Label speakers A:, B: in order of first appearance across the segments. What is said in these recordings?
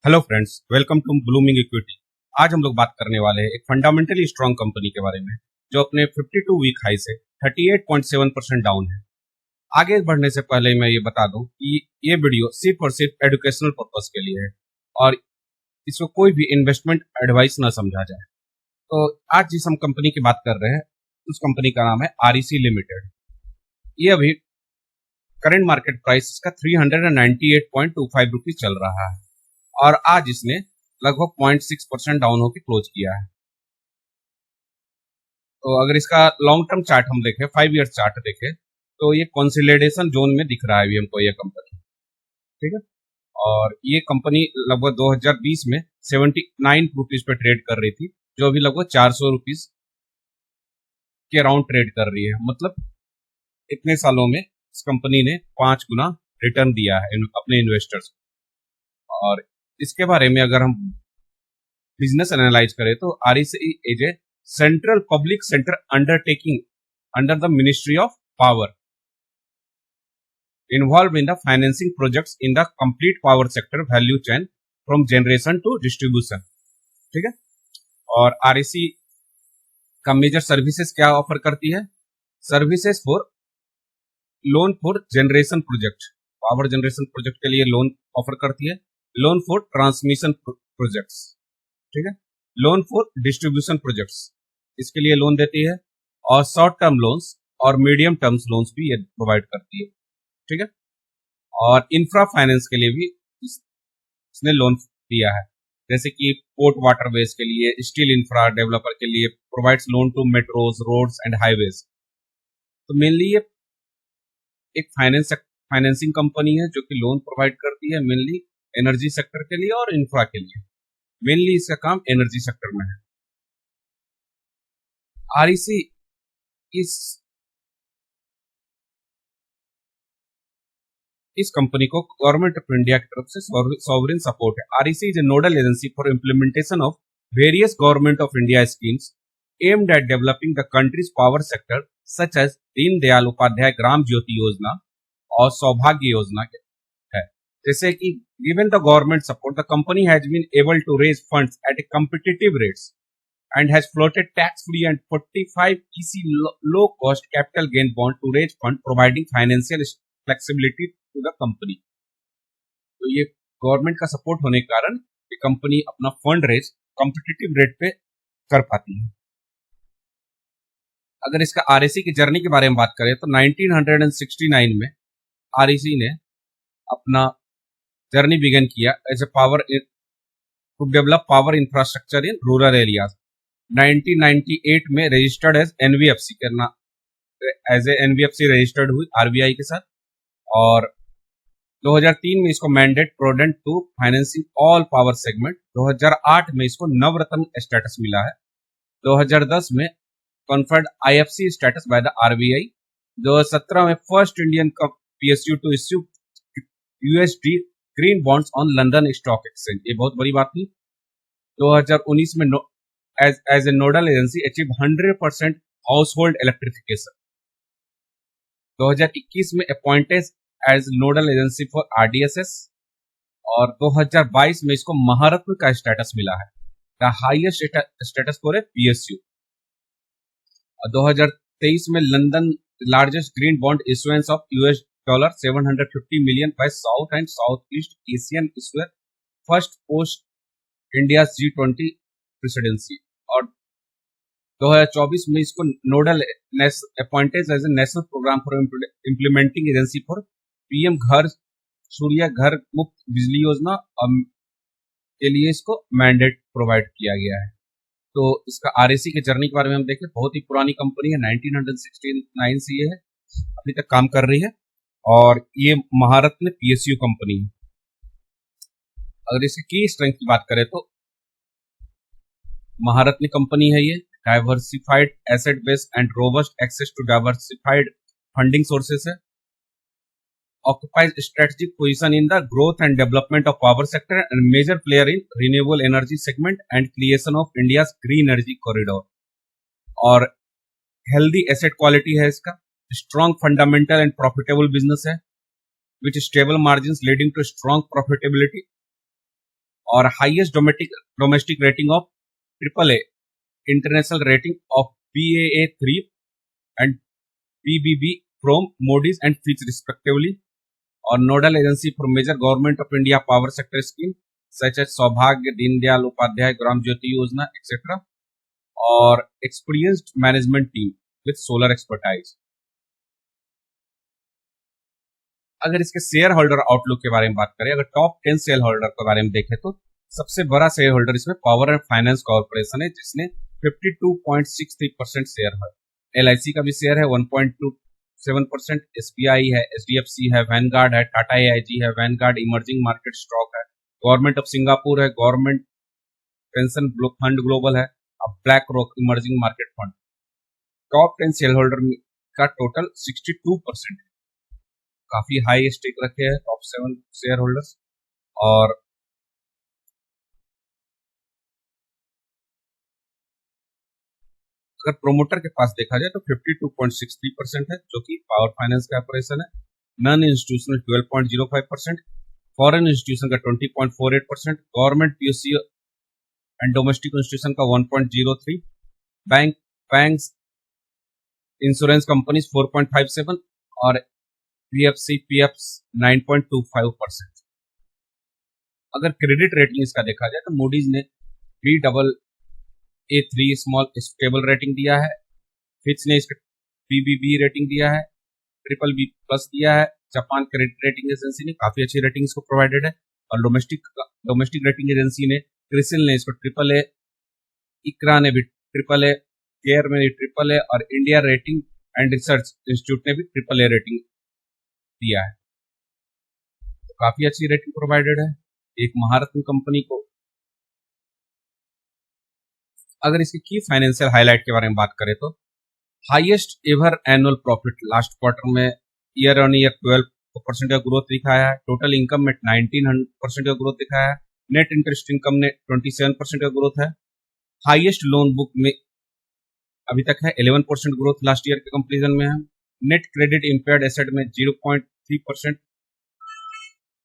A: Hello friends, welcome to blooming equity. आज हम लोग बात करने वाले हैं एक फंडामेंटली स्ट्रांग कंपनी के बारे में जो अपने 52 वीक हाई से 38.7% डाउन है। आगे बढ़ने से पहले मैं ये बता दूं कि ये वीडियो सिर्फ और सिर्फ एजुकेशनल पर्पस के लिए है और इसको कोई भी इन्वेस्टमेंट एडवाइस ना समझा जाए। तो आज जिस हम कंपनी की बात कर रहे हैं उस कंपनी का नाम है आरईसी लिमिटेड। ये अभी करंट मार्केट प्राइस इसका 398.25 रुपीज चल रहा है और आज इसने लगभग 0.6% डाउन होकर क्लोज किया है। तो अगर इसका लॉन्ग टर्म चार्ट हम देखें, 5 ईयर चार्ट देखें, तो ये कंसोलिडेशन जोन में दिख रहा है अभी हमको ये कंपनी। ठीक है, और ये कंपनी लगभग 2020 में 79 रुपीज पे ट्रेड कर रही थी, जो अभी लगभग 400 रुपीज के अराउंड ट्रेड कर रही है। मतलब इतने सालों में इस कंपनी ने 5 गुना रिटर्न दिया है अपने इन्वेस्टर्स को। और इसके बारे में अगर हम बिजनेस एनालाइज करें तो REC is a central public sector undertaking under the ministry of power involve in the financing projects in the complete power sector value chain from generation to distribution. ठीक है, और आरईसी का major services क्या offer करती है? Services for loan for generation project, power generation project के लिए loan offer करती है, लोन फॉर ट्रांसमिशन प्रोजेक्ट्स, ठीक है, लोन फॉर डिस्ट्रीब्यूशन प्रोजेक्ट्स, इसके लिए लोन देती है, और शॉर्ट टर्म लोन्स और मीडियम टर्म्स लोन्स भी ये प्रोवाइड करती है। ठीक है, और इंफ्रा फाइनेंस के लिए भी इसने लोन दिया है, जैसे कि पोर्ट वाटरवेज के लिए, स्टील इंफ्रा डेवलपर के लिए provides loan to metros, roads and highways. तो मेनली ये एक फाइनेंसिंग कंपनी है जो कि लोन प्रोवाइड करती है मेनली एनर्जी सेक्टर के लिए और इंफ्रा के लिए। मेनली इसका काम एनर्जी सेक्टर में है। आरईसी इस कंपनी को गवर्नमेंट ऑफ इंडिया की तरफ से सॉवरेन सपोर्ट है। REC is a nodal agency for implementation of various government of India schemes aimed at developing the country's power sector such as Deendayal Upadhyay Gram Jyoti Yojana और सौभाग्य योजना है। जैसे कि given the government support, the company has been able to raise funds at a competitive rates and has floated tax-free and 45 EC low-cost capital gain bond to raise fund, providing financial flexibility to the company. तो ये government का support होने के कारण ये company अपना fund raise competitive rate पे कर पाती है। अगर इसका आरईसी की जर्नी के बारे में बात करें तो 1969 में आरईसी ने अपना जर्नी बिगन किया as a power to develop power infrastructure in rural areas. 1998 में रजिस्टर्ड एज एनबीएफसी करना, एज ए एनबीएफसी रजिस्टर्ड हुई आरबीआई के साथ, और 2003 में इसको mandate prudent to financing all power segment. 2008 में इसको नवरत्न स्टेटस मिला है। 2010 में conferred IFC status by the RBI. 2017 में first Indian PSU to issue USD green bonds on London stock exchange, ये बहुत बड़ी बात थी। 2019 में as a nodal agency achieve 100% household electrification. 2021 में appointed as nodal agency for RDSS, और 2022 में इसको महारत्न का स्टेटस मिला है, the highest status for a PSU. 2023 में London largest green bond issuance of $750 million by South and Southeast Asian issuer, first post India's G20 presidency। और 2024 में इसको nodal appointed as a national program for implementing agency for PM Ghar Surya घर मुफ्त बिजली योजना के लिए इसको मैंडेट प्रोवाइड किया गया है। तो इसका आरईसी के जर्नी के बारे में हम देखें, बहुत ही पुरानी कंपनी है, 1969 से ये है, अभी तक काम कर रही है, और ये महारत्न पीएसयू कंपनी है। अगर इसकी की स्ट्रेंथ की बात करें तो महारत्न कंपनी है ये, diversified asset base and robust access to diversified funding sources है, occupies strategic position in the growth and development of power sector and major player in renewable energy segment and creation of India's green energy corridor. और healthy asset quality है इसका, strong fundamental and profitable business है, with stable margins leading to strong profitability, और highest domestic rating of triple A, international rating of BAA3 and BBB from Moody's and Fitch respectively, और nodal agency for major government of India power sector scheme such as Saubhagya, Deendayal Upadhyay Gram Jyoti Yojana etcetera, और experienced management team with solar expertise. अगर इसके share holder outlook के बारे में बात करें, अगर टॉप 10 शेयर होल्डर के बारे में देखें तो सबसे बड़ा शेयर होल्डर इसमें पावर एंड फाइनेंस कॉर्पोरेशन है, जिसने 52.63% शेयर है। LIC का भी शेयर है 1.27%, SBI है, HDFC है, वैनगार्ड है, टाटा AIG है, वैनगार्ड इमर्जिंग मार्केट स्टॉक है, गवर्नमेंट ऑफ सिंगापुर है, गवर्नमेंट पेंशन फंड ग्लोबल है, अब black rock emerging market fund. Top 10 share holder का टोटल 62% है, काफी हाई स्टेक रखे हैं टॉप 7 शेयर होल्डर्स। और अगर प्रोमोटर के पास देखा जाए तो 52.63% है, जो कि पावर फाइनेंस का ऑपरेशन है। नॉन इंस्टीट्यूशनल 12.05%, फॉरेन इंस्टीट्यूशन का 20.48%, government PSU and domestic institution का 1.03, बैंक्स इंश्योरेंस कंपनीज 4.57 और PFC PFs 9.25%। अगर क्रेडिट रेटिंग इसका देखा जाए तो मूडीज ने BAA3 स्मॉल स्टेबल रेटिंग दिया है, फिच ने इसका BBB रेटिंग दिया है, BBB+ दिया है, जापान क्रेडिट रेटिंग एजेंसी ने काफी अच्छी रेटिंग इसको प्रोवाइडेड है, और डोमेस्टिक रेटिंग एजेंसी ने क्रिसिल ने इसको AAA, इकरा ने भी AAA, केयर में AAA, और India rating and research institute ने भी AAA रेटिंग दिया है। तो काफी अच्छी रेटिंग प्रोवाइडेड है एक महारत्न कंपनी को। अगर इसकी की फाइनेंशियल हाईलाइट के बारे में बात करें तो highest ever annual profit last quarter में ईयर ऑन ईयर 12% का ग्रोथ दिखाया है, टोटल इनकम में 19% का ग्रोथ दिखाया है, नेट इंटरेस्ट इनकम ने 27% का ग्रोथ है, हाईएस्ट लोन बुक में अभी तक है 11% ग्रोथ लास्ट ईयर के कंपेरिजन में है, नेट क्रेडिट इंपेयर्ड एसेट में 0.3%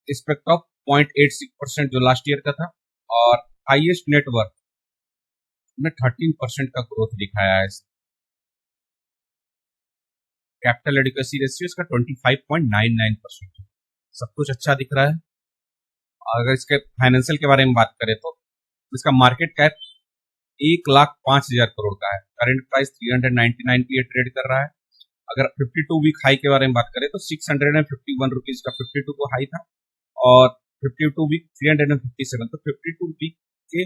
A: रिस्पेक्ट ऑफ 0.86% जो लास्ट ईयर का था, और हाईएस्ट नेटवर्क में 13% का ग्रोथ दिखाया है। कैपिटल एडिक्वेसी रेशियो इसका 25.99%, सब कुछ अच्छा दिख रहा है। अगर इसके फाइनेंशियल के बारे में बात करें तो इसका मार्केट कैप 1,05,000 करोड़ का है, करंट प्राइस 399 पे ट्रेड कर रहा है। अगर 52 वीक हाई के बारे में बात करें तो 651 रुपीज का 52 को हाई था, और 52 वीक 357, तो 52 वीक के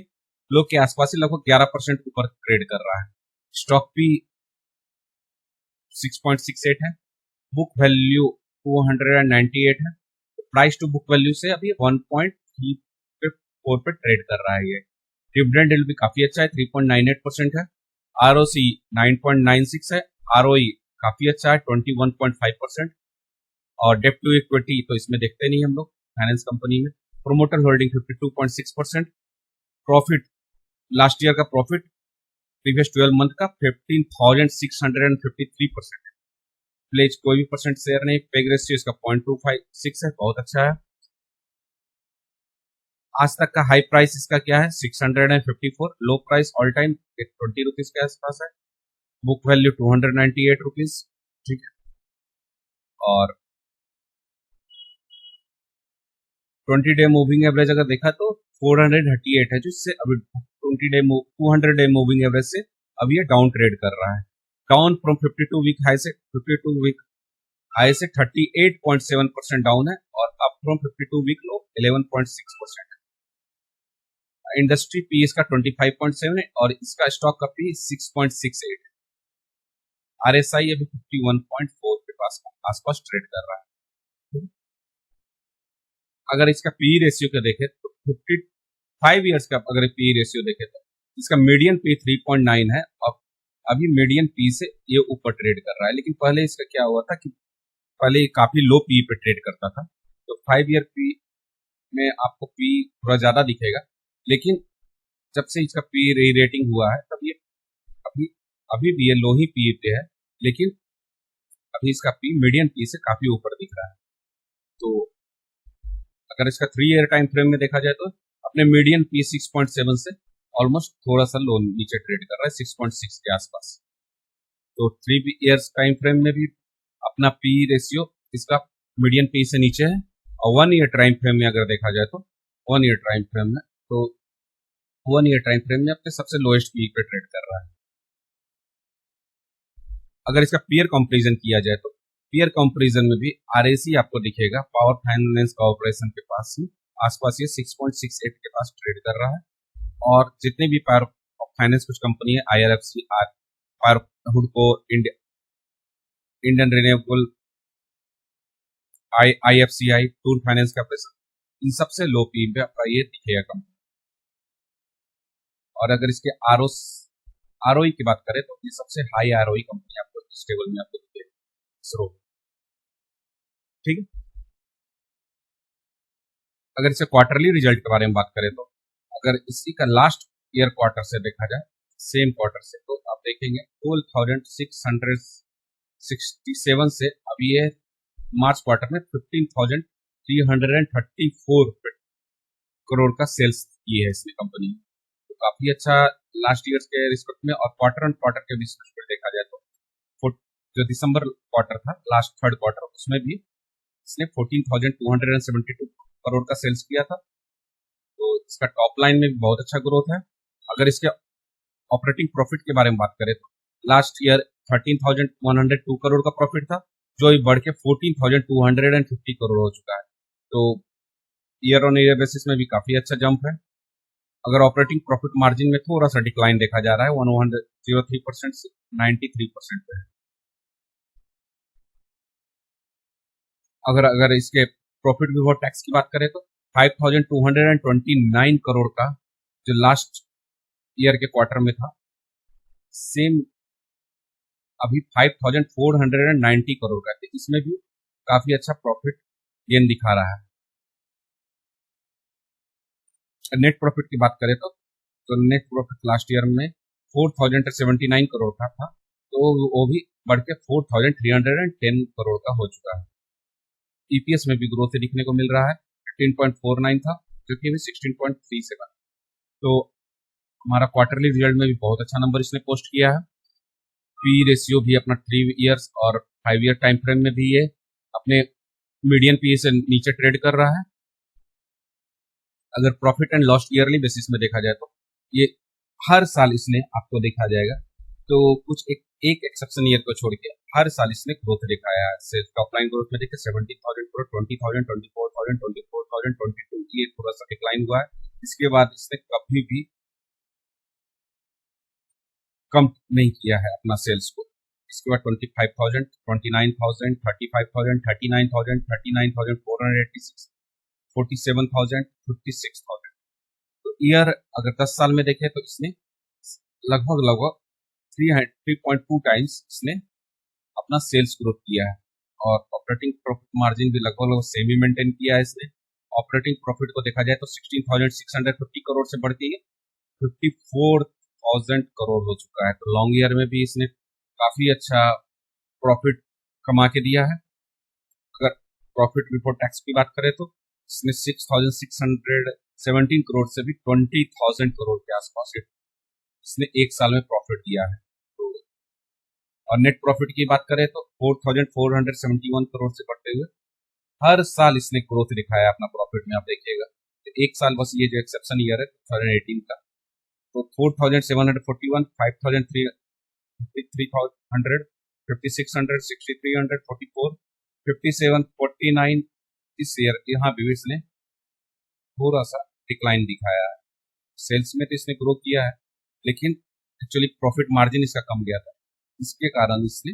A: लो के आसपास ही लगभग 11% ऊपर ट्रेड कर रहा है। स्टॉक भी 6.68 है, बुक वैल्यू 298 है, प्राइस टू बुक वैल्यू से अभी 1.34 पे ट्रेड कर रहा है। ये डिविडेंड यील्ड भी काफी अच्छा है, 3.98% है, ROC 9.96 है, ROE काफी अच्छा है 21.5%, और डेप्ट टू इक्विटी तो इसमें देखते नहीं हम लोग फाइनेंस कंपनी में। Promoter holding 52.6%, profit last year का प्रॉफिट प्रीवियस 12 मंथ का 15,653% है, प्लेज कोई भी परसेंट शेयर नहीं, पेग रेशियो इसका 0.256 है, बहुत अच्छा है। आज तक का हाई प्राइस इसका क्या है 654, लो प्राइस ऑल टाइम 20 रुपीज के आसपास है, बुक वैल्यू 298 रुपीज, ठीक है। और 20 डे मूविंग एवरेज अगर देखा तो 438 है, जिससे अभी 200 डे मूविंग एवरेज से अभी ये डाउन ट्रेड कर रहा है, डाउन फ्रॉम 52 वीक हाई से 38.7% डाउन है, और up from 52 week low 11.6%। Industry P इसका 25.7 है, और इसका स्टॉक का पी 6.68 है। RSI अभी 51.4 के आसपास ट्रेड कर रहा है। अगर इसका पी रेशियो का देखें तो 55 ईयर्स का अगर पी रेशियो देखें तो इसका मीडियन पी 3.9 है, और अभी मीडियन पी से ये ऊपर ट्रेड कर रहा है। लेकिन पहले इसका क्या हुआ था कि पहले ये काफी लो पी पे ट्रेड करता था, तो 5 ईयर पी में आपको पी थोड़ा ज्यादा दिखेगा, लेकिन जब से इसका पी री रेटिंग हुआ है तब ये अभी भी ये लो ही पी पे है, लेकिन अभी इसका पी मीडियन पी से काफी ऊपर दिख रहा है। तो अगर इसका 3 ईयर टाइम फ्रेम में देखा जाए तो अपने मीडियन पी 6.7 से ऑलमोस्ट थोड़ा सा लो नीचे ट्रेड कर रहा है 6.6 के आसपास। तो 3 इयर्स टाइम फ्रेम में भी अपना पी रेशियो इसका मीडियन पी से नीचे है, और 1 ईयर टाइम फ्रेम में अगर देखा जाए तो 1 ईयर टाइम फ्रेम में तो 1 ईयर टाइम फ्रेम में अपने सबसे लोएस्ट पी पे ट्रेड कर रहा है। अगर इसका पीयर कंपैरिजन किया जाए तो पीयर कंपैरिजन में भी आरएसी आपको दिखेगा पावर फाइनेंस कॉर्पोरेशन के पास ही आसपास ये 6.68 के पास ट्रेड कर रहा है, और जितने भी पावर फाइनेंस कुछ कंपनी है आईआरएफसी, पावर हुडको, Indian renewable, IFCI, tour finance corporation, इन सबसे लो पी पे आपका ये दिखेगा कंपनी। और अगर इसके आरओई की बात करें तो ये सबसे हाई आरओई कंपनी आपको इस टेबल में आपको दिखेगा। ठीक है, अगर इसे क्वार्टरली रिजल्ट के बारे में बात करें तो अगर इसी का लास्ट ईयर क्वार्टर से देखा जाए, सेम क्वार्टर से, तो आप देखेंगे 12,667 से अभी ये मार्च क्वार्टर में 15,334 करोड़ का सेल्स की है इसने कंपनी। तो काफी अच्छा लास्ट ईयर के रिस्पेक्ट में, और क्वार्टर ऑन क्वार्टर के रिस्पेक्ट में देखा जाए तो जो दिसंबर क्वार्टर था, लास्ट थर्ड क्वार्टर, उसमें भी इसने 14,272 करोड़ का सेल्स किया था। तो इसका टॉप लाइन में भी बहुत अच्छा ग्रोथ है। अगर इसके ऑपरेटिंग प्रॉफिट के बारे में बात करें तो लास्ट ईयर 13,102 करोड़ का प्रॉफिट था, जो बढ़ के 14,250 करोड़ हो चुका है। तो ईयर ऑन ईयर बेसिस में भी काफी अच्छा जंप है। अगर ऑपरेटिंग प्रॉफिट मार्जिन में थोड़ा सा डिक्लाइन देखा जा रहा है, 103% से 93% पे है। अगर इसके प्रॉफिट बिफोर टैक्स की बात करें तो 5,229 करोड़ का जो लास्ट ईयर के क्वार्टर में था, सेम अभी 5,490 करोड़ का है। इसमें भी काफी अच्छा प्रॉफिट गेन दिखा रहा है। नेट प्रॉफिट की बात करें तो नेट प्रॉफिट लास्ट ईयर में 4,079 करोड़ का था, तो वो भी बढ़ के 4,310 करोड़ का हो चुका है। ईपीएस में भी ग्रोथ दिखने को मिल रहा है, 15.49 था जो कि अभी 16.37। तो हमारा क्वार्टरली रिजल्ट में भी बहुत अच्छा नंबर इसने पोस्ट किया है। पी रेशियो भी अपना 3 इयर्स और 5 ईयर टाइम फ्रेम में भी ये अपने मीडियन पी से नीचे ट्रेड कर रहा है। अगर profit and loss yearly basis में देखा जाए तो ये हर साल इसने आपको देखा जाएगा, तो कुछ एक एक्सेप्शन ईयर को छोड़ के हर साल इसने ग्रोथ दिखाया है। सेल्स टॉप लाइन ग्रोथ में देखिए 17,000 करोड़, 20,000, 24,000, 24,000, 22 ये थोड़ा सा डिक्लाइन हुआ है। इसके बाद इसने कभी भी कम नहीं किया है अपना सेल्स को। इसके बाद 25,000, 29,000, 35,000, 39,000, 39,486, 47,000, 56,000। तो ईयर अगर 10 साल में देखें तो इसने लगभग 3.2 टाइम्स इसने अपना सेल्स ग्रोथ किया है, और ऑपरेटिंग प्रॉफिट मार्जिन भी लगभग सेम ही मेंटेन किया है इसने। ऑपरेटिंग प्रॉफिट को देखा जाए तो 16,650 करोड़ से बढ़ के 54,000 करोड़ हो चुका है। तो लॉन्ग ईयर में भी इसने काफी अच्छा प्रॉफिट कमा के दिया है। अगर प्रॉफिट बिफोर टैक्स की बात करें तो इसने 6,617 करोड़ से भी 20,000 करोड़ के आसपास इसने एक साल में प्रॉफिट दिया है। तो और नेट प्रॉफिट की बात करें तो 4,471 करोड़ से बढ़ते हुए हर साल इसने ग्रोथ दिखाया अपना प्रॉफिट में। आप देखिएगा तो एक साल बस ये जो एक्सेप्शन ईयर है 2018 का, तो 4,741, 5,300, 5,600, 6,300, 44, 57, 49 इस ईयर यहाँ भी इसने थोड़ा सा डिक्लाइन दिखाया है। सेल्स में तो इसने ग्रो किया है, लेकिन एक्चुअली प्रॉफिट मार्जिन इसका कम गया था, इसके कारण इसने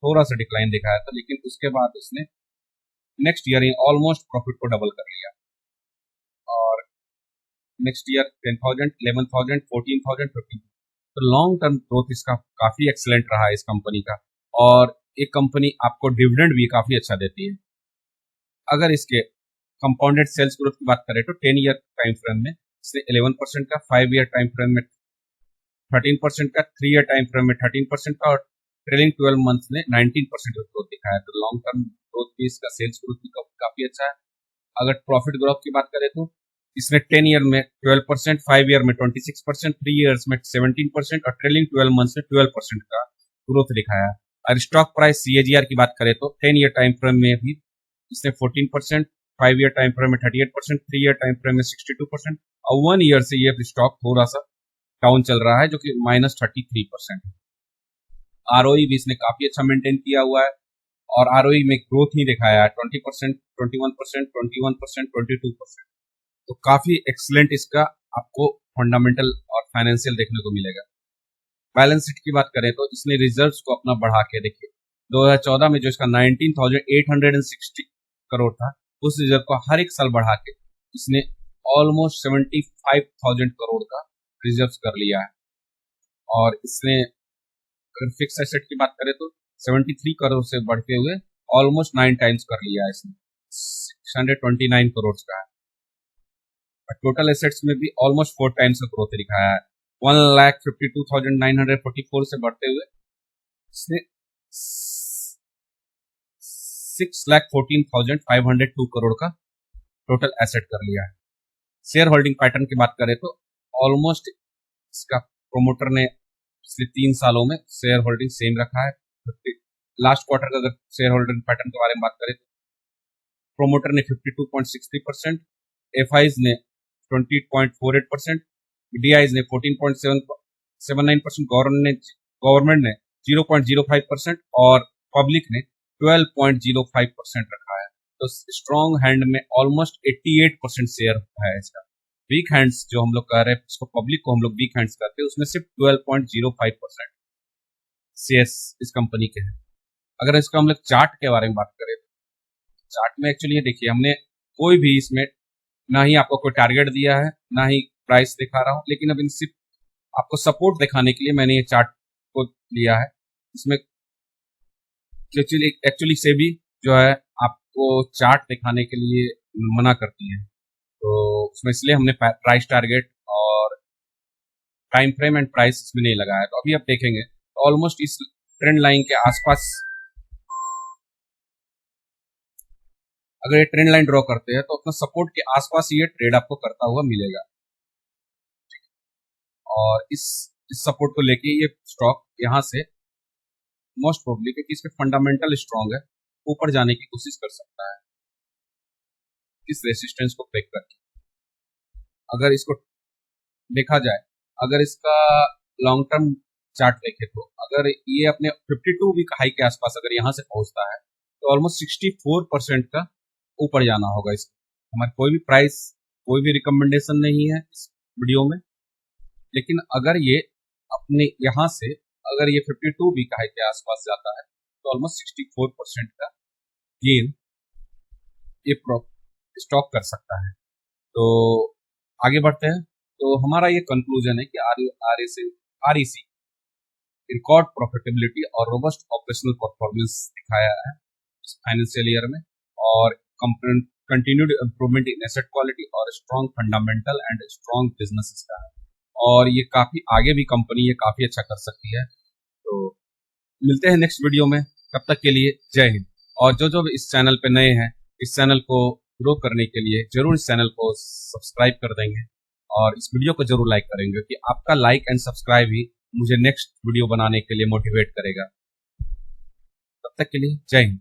A: थोड़ा सा डिक्लाइन दिखाया था। लेकिन उसके बाद इसने नेक्स्ट ईयर ऑलमोस्ट प्रॉफिट को डबल कर लिया, और नेक्स्ट ईयर 10,000, 11,000, 14,000, 15,000। तो लॉन्ग टर्म ग्रोथ इसका काफी एक्सीलेंट रहा है इस कंपनी का, और एक कंपनी आपको डिविडेंड भी काफी अच्छा देती है। अगर इसके कंपाउंडेड सेल्स ग्रोथ की बात करें तो 10 ईयर टाइम फ्रेम में इसने 11% का, 5 ईयर टाइम फ्रेम में 13% का, 3 ईयर टाइम फ्रेम में 13% का, और ट्रेलिंग 12 मंथ में 19% ग्रोथ दिखाया। तो लॉन्ग टर्म ग्रोथ भी इसका सेल्स ग्रोथ भी काफी अच्छा है। अगर प्रॉफिट ग्रोथ की बात करें तो इसने 10 ईयर में 12%, 5 ईयर में 26%, 3 ईयर्स में 17% और ट्रेलिंग 12 मंथ्स में 12% का ग्रोथ दिखाया है। और स्टॉक प्राइस CAGR की बात करें तो 10 ईयर टाइम फ्रेम में भी इसने 14%, 5 ईयर टाइम फ्रेम में 38%, 3 ईयर टाइम फ्रेम में 62% और 1 ईयर से ये स्टॉक थोड़ा सा डाउन चल रहा है जो कि -33% है। ROE भी इसने काफी अच्छा मेंटेन किया हुआ है और ROE में ग्रोथ नहीं दिखाया है, 20%, 21%, 21%, 22%। तो काफी एक्सलेंट इसका आपको फंडामेंटल और फाइनेंशियल देखने को मिलेगा। बैलेंस शीट की बात करें तो इसने रिजर्व्स को अपना बढ़ा के देखिए 2014 में जो इसका 19,860 करोड़ था, उस रिजर्व को हर एक साल बढ़ा के इसने ऑलमोस्ट 75,000 करोड़ का रिजर्व कर लिया है। और इसने अगर फिक्स एसेट की बात करें तो 73 करोड़ से बढ़ते हुए ऑलमोस्ट 9 टाइम्स कर लिया है इसने, 629 करोड़ का है। टोटल एसेट्स में भी ऑलमोस्ट 4 टाइम्स का ग्रोथ दिखाया है, 1,52,944 से बढ़ते हुए इसने 6,14,502 करोड़ का टोटल एसेट कर लिया है। शेयर होल्डिंग पैटर्न की बात करें तो ऑलमोस्ट इसका प्रोमोटर ने पिछले 3 सालों में शेयर होल्डिंग सेम रखा है। लास्ट क्वार्टर का अगर शेयर होल्डिंग पैटर्न के बारे में बात करें तो प्रोमोटर ने 52.60%, FIs ने 20.48%, DIs ने 14.79%, गवर्नमेंट ने 0.05% और पब्लिक ने 12.05% रखा है। तो स्ट्रॉन्ग हैंड में ऑलमोस्ट 88% शेयर है इसका। वीक हैंड्स जो हम लोग कह रहे हैं, इसको पब्लिक को हम लोग वीक हैंड्स कहते हैं, उसमें सिर्फ 12.05% शेयर्स इस कंपनी के हैं। अगर इसका हम लोग चार्ट के बारे में बात करें तो चार्ट में एक्चुअली ये देखिए, हमने कोई भी इसमें ना ही आपको कोई टारगेट दिया है ना ही प्राइस दिखा रहा हूं, लेकिन अब सिर्फ आपको सपोर्ट दिखाने के लिए मैंने ये चार्ट को लिया है। इसमें एक्चुअली से भी जो है आपको चार्ट दिखाने के लिए मना करती है, तो उसमें इसलिए हमने प्राइस टारगेट और टाइम फ्रेम एंड प्राइस इसमें नहीं लगाया। तो अभी आप देखेंगे तो ऑलमोस्ट इस ट्रेंड लाइन के आसपास अगर ये ट्रेंड लाइन ड्रॉ करते हैं तो अपना सपोर्ट के आसपास ये ट्रेड आपको करता हुआ मिलेगा। और इस सपोर्ट को लेके ये स्टॉक यहाँ से मोस्ट प्रोबेबली, क्योंकि इसके फंडामेंटल स्ट्रॉन्ग है, ऊपर जाने की कोशिश कर सकता है इस रेसिस्टेंस को ब्रेक करके। अगर इसको देखा जाए, अगर इसका लॉन्ग टर्म चार्ट देखे तो अगर ये अपने 52 वीक हाई के आसपास अगर यहाँ से पहुंचता है तो ऑलमोस्ट 64% का ऊपर जाना होगा इसको। हमारी कोई भी प्राइस, कोई भी रिकमेंडेशन नहीं है इस वीडियो में, लेकिन अगर ये अपने यहाँ से अगर ये 52 वीक हाई के आसपास जाता है तो ऑलमोस्ट 64% का गेन ये स्टॉक कर सकता है। तो आगे बढ़ते हैं। तो हमारा ये कंक्लूजन है कि REC रिकॉर्ड प्रॉफिटेबिलिटी और रोबस्ट ऑपरेशनल परफॉर्मेंस दिखाया है इस फाइनेंशियल ईयर में, और continued improvement in asset quality और strong fundamental and strong business का है, और ये काफी आगे भी कंपनी ये काफी अच्छा कर सकती है। तो मिलते हैं नेक्स्ट वीडियो में, तब तक के लिए जय हिंद। और जो इस चैनल पे नए हैं, इस चैनल को ग्रो करने के लिए जरूर इस चैनल को सब्सक्राइब कर देंगे और इस वीडियो को जरूर लाइक करेंगे, कि आपका लाइक एंड सब्सक्राइब ही मुझे नेक्स्ट वीडियो बनाने के लिए मोटिवेट करेगा। तब तक के लिए जय हिंद।